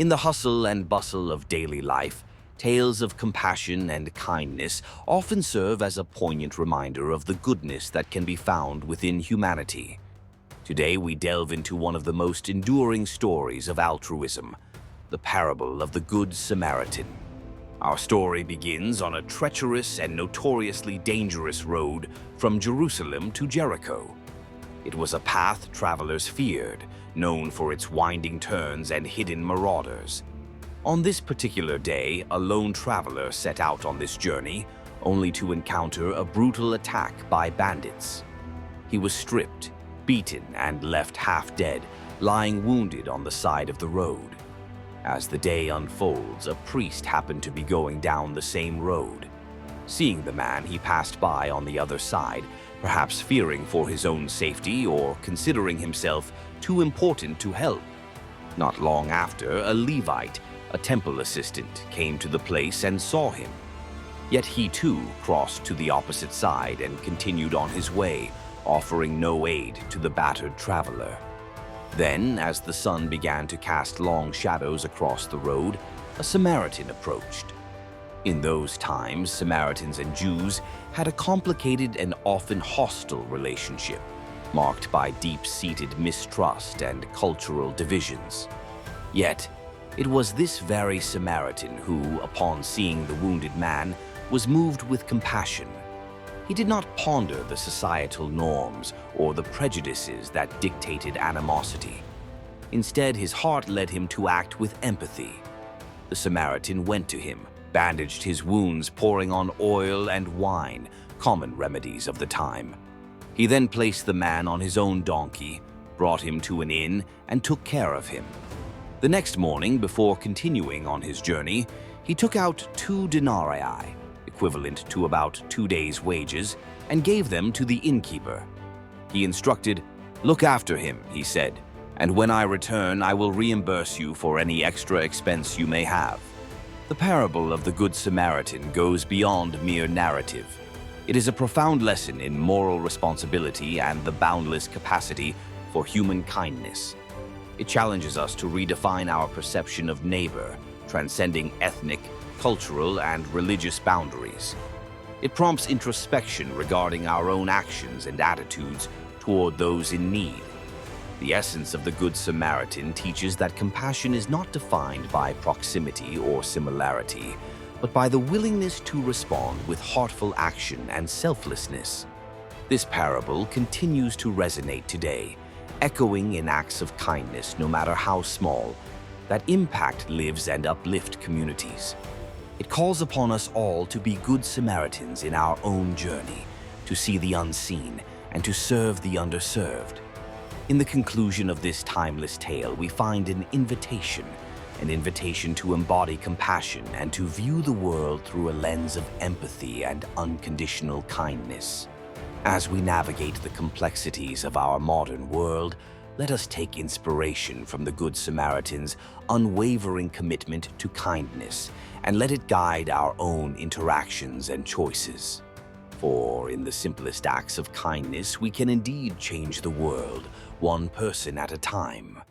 In the hustle and bustle of daily life, tales of compassion and kindness often serve as a poignant reminder of the goodness that can be found within humanity. Today we delve into one of the most enduring stories of altruism, the parable of the Good Samaritan. Our story begins on a treacherous and notoriously dangerous road from Jerusalem to Jericho. It was a path travelers feared, known for its winding turns and hidden marauders. On this particular day, a lone traveler set out on this journey, only to encounter a brutal attack by bandits. He was stripped, beaten, and left half dead, lying wounded on the side of the road. As the day unfolds, a priest happened to be going down the same road. Seeing the man, he passed by on the other side, perhaps fearing for his own safety or considering himself too important to help. Not long after, a Levite, a temple assistant, came to the place and saw him. Yet he too crossed to the opposite side and continued on his way, offering no aid to the battered traveler. Then, as the sun began to cast long shadows across the road, a Samaritan approached. In those times, Samaritans and Jews had a complicated and often hostile relationship, marked by deep-seated mistrust and cultural divisions. Yet, it was this very Samaritan who, upon seeing the wounded man, was moved with compassion. He did not ponder the societal norms or the prejudices that dictated animosity. Instead, his heart led him to act with empathy. The Samaritan went to him, bandaged his wounds, pouring on oil and wine, common remedies of the time. He then placed the man on his own donkey, brought him to an inn, and took care of him. The next morning, before continuing on his journey, he took out 2 denarii, equivalent to about 2 days' wages, and gave them to the innkeeper. He instructed, "Look after him," he said, "and when I return, I will reimburse you for any extra expense you may have." The parable of the Good Samaritan goes beyond mere narrative. It is a profound lesson in moral responsibility and the boundless capacity for human kindness. It challenges us to redefine our perception of neighbor, transcending ethnic, cultural, and religious boundaries. It prompts introspection regarding our own actions and attitudes toward those in need. The essence of the Good Samaritan teaches that compassion is not defined by proximity or similarity, but by the willingness to respond with heartful action and selflessness. This parable continues to resonate today, echoing in acts of kindness, no matter how small, that impact lives and uplift communities. It calls upon us all to be good Samaritans in our own journey, to see the unseen and to serve the underserved. In the conclusion of this timeless tale, we find an invitation to embody compassion and to view the world through a lens of empathy and unconditional kindness. As we navigate the complexities of our modern world, let us take inspiration from the Good Samaritan's unwavering commitment to kindness and let it guide our own interactions and choices. For in the simplest acts of kindness, we can indeed change the world, one person at a time.